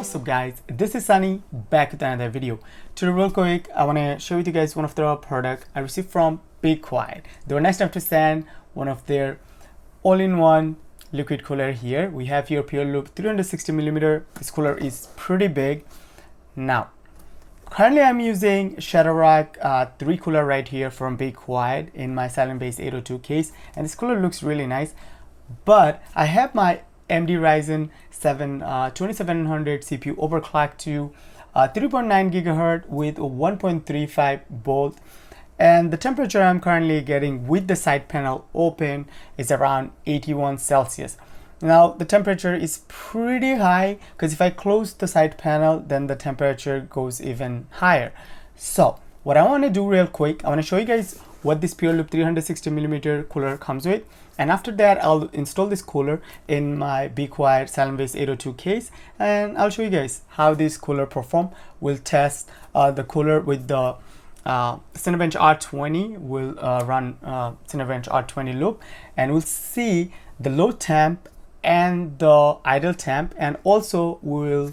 What's up guys, this is Sunny back with another video. Today real quick I want to share with you guys one of the product I received from Be Quiet. They were nice enough to send one of their all-in-one liquid cooler here. We have here Pure Loop 360mm. This cooler is pretty big. Now currently I'm using ShadowRock 3 cooler right here from Be Quiet in my Silent Base 802 case, and this cooler looks really nice. But I have my AMD Ryzen 7 2700 CPU overclocked to 3.9 gigahertz with 1.35 volt, and the temperature I'm currently getting with the side panel open is around 81 Celsius. Now the temperature is pretty high because if I close the side panel then the temperature goes even higher. So what I want to do real quick, I want to show you guys what this Pure Loop 360mm cooler comes with, and after that I'll install this cooler in my Be Quiet Silent Base 802 case and I'll show you guys how this cooler perform. We'll test the cooler with the Cinebench R20. We'll run Cinebench R20 loop and we'll see the low temp and the idle temp, and also we'll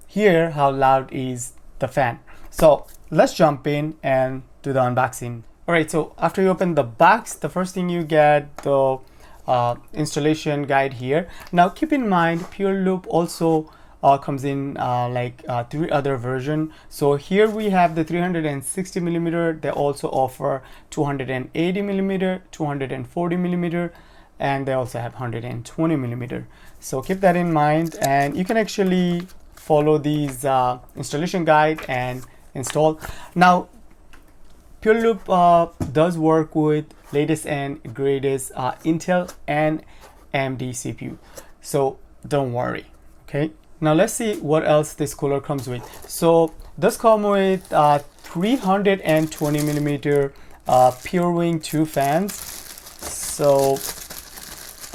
hear how loud is the fan. So let's jump in and do the unboxing. Alright, so after you open the box, the first thing you get the installation guide here. Now keep in mind Pure Loop also comes in 3 other version. So here we have the 360mm. They also offer 280mm, 240mm, and they also have 120mm. So keep that in mind, and you can actually follow these installation guide and install. Now Pure Loop does work with latest and greatest Intel and AMD CPU, so don't worry. Okay, now let's see what else this cooler comes with. So does come with 320mm PureWing 2 fans. So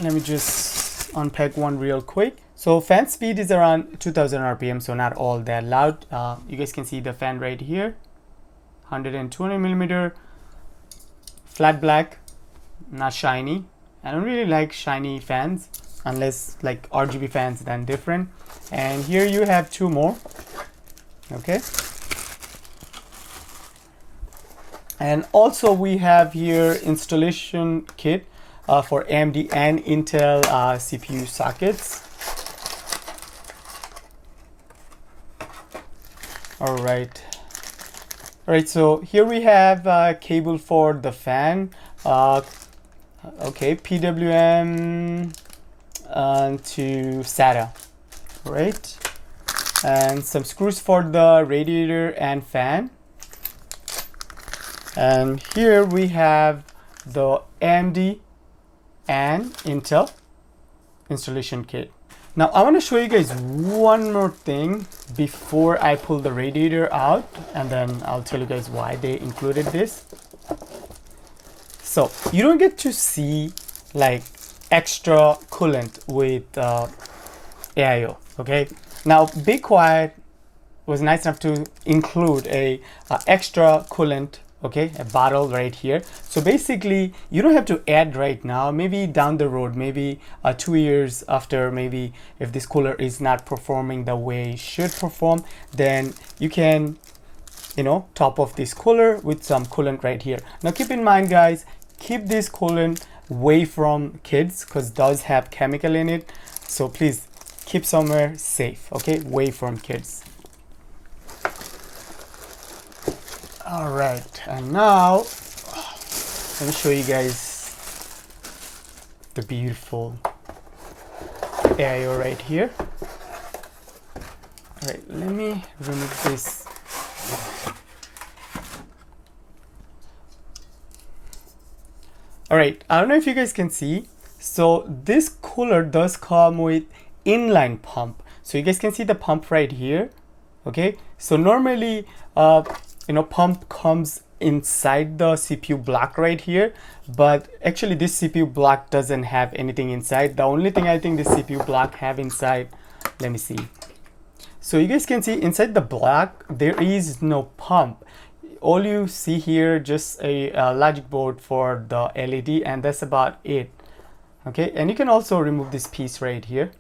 let me just unpack one real quick. So fan speed is around 2000 RPM, so not all that loud. You guys can see the fan right here. 120mm, flat black, not shiny. I don't really like shiny fans unless like RGB fans, then different. And here you have 2 more. Okay, and also we have here installation kit for AMD and Intel CPU sockets. All right, so here we have cable for the fan, okay, PWM to SATA, right, and some screws for the radiator and fan. And here we have the AMD and Intel installation kit. Now I want to show you guys one more thing before I pull the radiator out, and then I'll tell you guys why they included this. So you don't get to see like extra coolant with AIO. Okay, now Be Quiet was nice enough to include a extra coolant, okay, a bottle right here. So basically you don't have to add right now, maybe down the road, maybe 2 years after, maybe if this cooler is not performing the way it should perform, then you can, you know, top off this cooler with some coolant right here. Now keep in mind guys, keep this coolant away from kids because it does have chemical in it, so please keep somewhere safe, okay, away from kids. All right, and now let me show you guys the beautiful AIO right here. All right, let me remove this. All right, I don't know if you guys can see. So this cooler does come with inline pump. So you guys can see the pump right here. Okay, so normally you know, pump comes inside the CPU block right here, but actually this CPU block doesn't have anything inside. The only thing I think this CPU block have inside, let me see. So you guys can see inside the block there is no pump. All you see here just a logic board for the LED, and that's about it. Okay, and you can also remove this piece right here.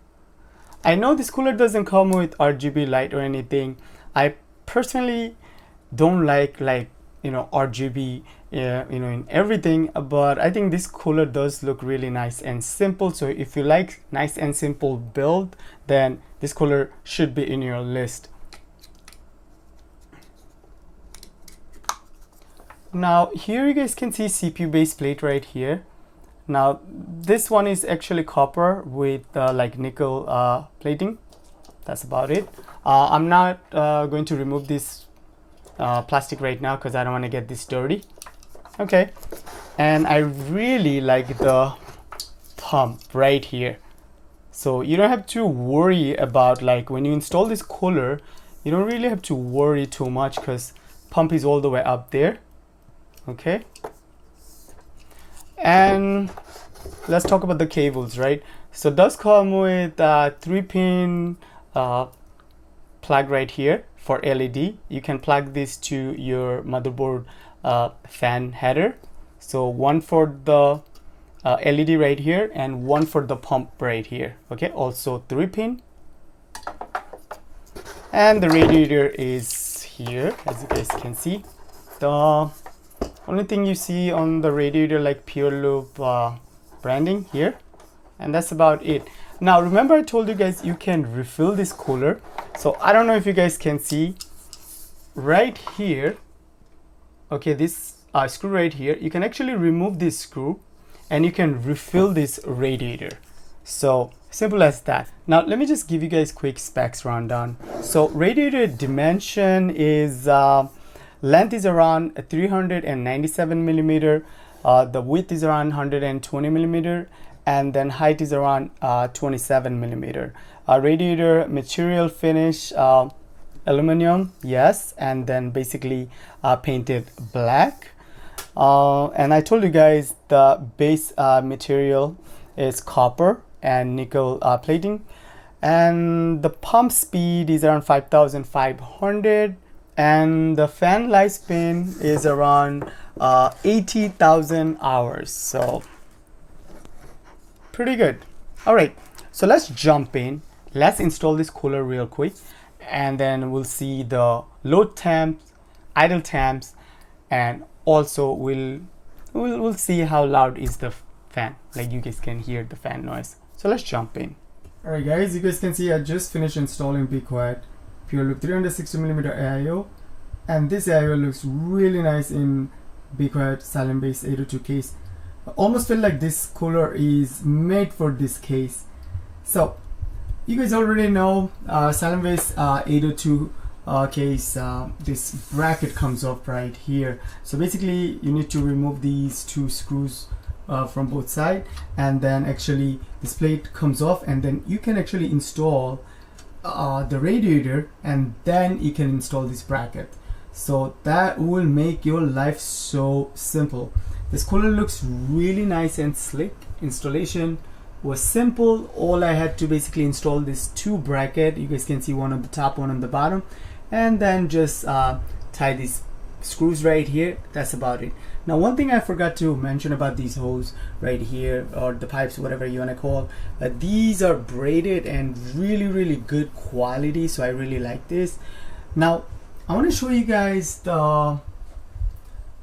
I know this cooler doesn't come with RGB light or anything. I personally don't like RGB in everything, but I think this cooler does look really nice and simple. So if you like nice and simple build, then this cooler should be in your list. Now here you guys can see CPU base plate right here. Now this one is actually copper with like nickel plating. That's about it. I'm not going to remove this plastic right now because I don't want to get this dirty. Okay, and I really like the pump right here. So you don't have to worry about, like, when you install this cooler, you don't really have to worry too much because pump is all the way up there. Okay, and let's talk about the cables, right? So it does come with a 3-pin plug right here for LED. You can plug this to your motherboard fan header. So one for the LED right here and one for the pump right here. Okay, also 3-pin. And the radiator is here, as you guys can see. The only thing you see on the radiator, like Pure Loop branding here, and that's about it. Now remember I told you guys you can refill this cooler. So I don't know if you guys can see right here. Okay, this screw right here, you can actually remove this screw and you can refill this radiator. So simple as that. Now let me just give you guys quick specs rundown. So radiator dimension is length is around 397 millimeter, the width is around 120 millimeter, and then height is around 27 millimeter. Radiator material finish aluminum, yes, and then basically painted black. And I told you guys the base material is copper and nickel plating, and the pump speed is around 5,500, and the fan lifespan is around 80,000 hours. So pretty good. All right, so let's jump in. Let's install this cooler real quick, and then we'll see the load temps, idle temps, and also we'll see how loud is the fan. Like, you guys can hear the fan noise. So let's jump in. All right, guys, you guys can see I just finished installing Be Quiet Pure Loop 360mm AIO, and this AIO looks really nice in Be Quiet Silent Base 802 case. I almost feel like this cooler is made for this case. So you guys already know Silent Base 802 case, this bracket comes off right here. So basically you need to remove these two screws from both sides, and then actually this plate comes off, and then you can actually install the radiator, and then you can install this bracket. So that will make your life so simple. This cooler looks really nice and slick. Installation was simple. All I had to basically install this two bracket. You guys can see one on the top, one on the bottom, and then just tie these screws right here. That's about it. Now, one thing I forgot to mention about these hose right here, or the pipes, whatever you want to call, these are braided and really good quality, so I really like this. Now I want to show you guys the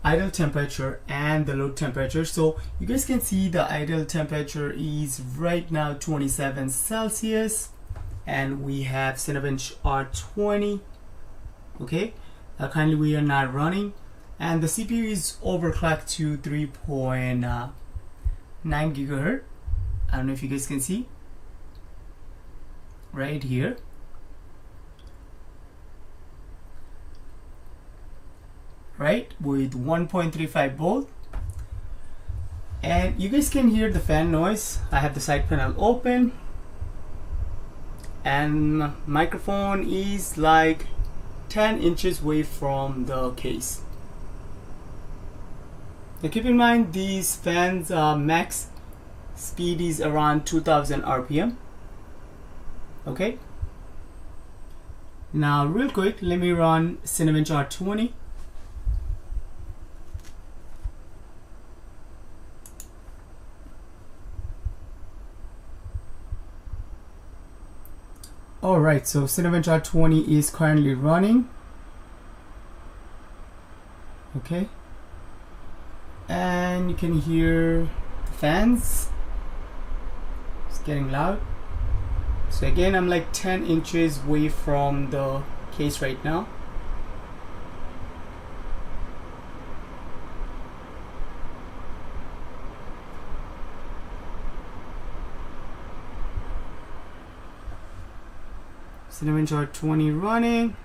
idle temperature and the load temperature. So you guys can see the idle temperature is right now 27 Celsius, and we have Cinebench R20. Okay, currently we are not running, and the CPU is overclocked to 3.9 gigahertz. I don't know if you guys can see right here. Right, with 1.35 volt, and you guys can hear the fan noise. I have the side panel open, and microphone is like 10 inches away from the case. Now keep in mind, these fans max speed is around 2000 RPM. Okay, now real quick, let me run Cinebench R20. Alright, so Cinebench R20 is currently running. Okay, and you can hear the fans. It's getting loud. So again, I'm like 10 inches away from the case right now. Cinebench R20 running,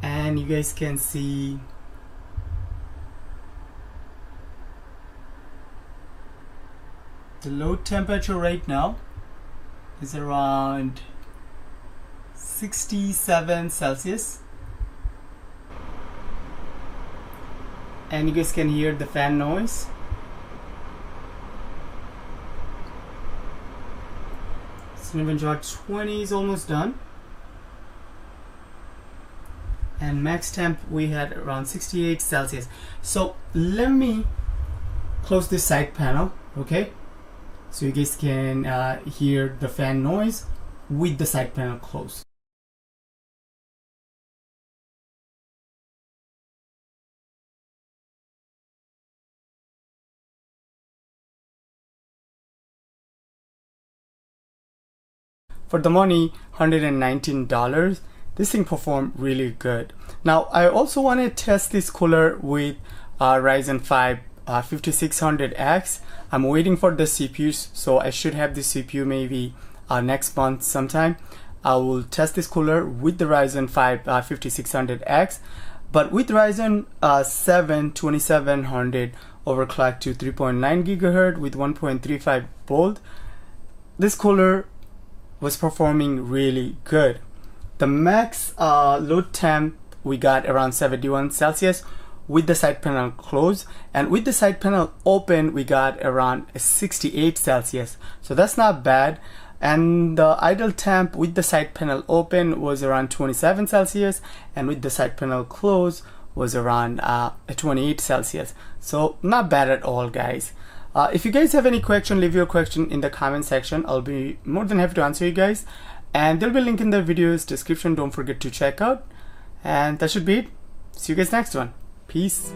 and you guys can see the load temperature right now is around 67 Celsius, and you guys can hear the fan noise. Cinebench R20 is almost done, and max temp we had around 68 Celsius. So let me close this side panel, okay, so you guys can hear the fan noise with the side panel closed. For the money, $119, this thing performed really good. Now I also want to test this cooler with Ryzen 5 5600X. I'm waiting for the CPUs, so I should have the CPU maybe next month sometime. I will test this cooler with the Ryzen 5 5600X, but with Ryzen 7 2700 overclocked to 3.9 GHz with 1.35 volt, this cooler was performing really good. The max load temp we got around 71 Celsius with the side panel closed, and with the side panel open we got around 68 Celsius, so that's not bad. And the idle temp with the side panel open was around 27 Celsius, and with the side panel closed was around 28 Celsius, so not bad at all, guys. If you guys have any question, leave your question in the comment section. I'll be more than happy to answer you guys, and there'll be a link in the video's description. Don't forget to check out, and that should be it. See you guys next one. Peace.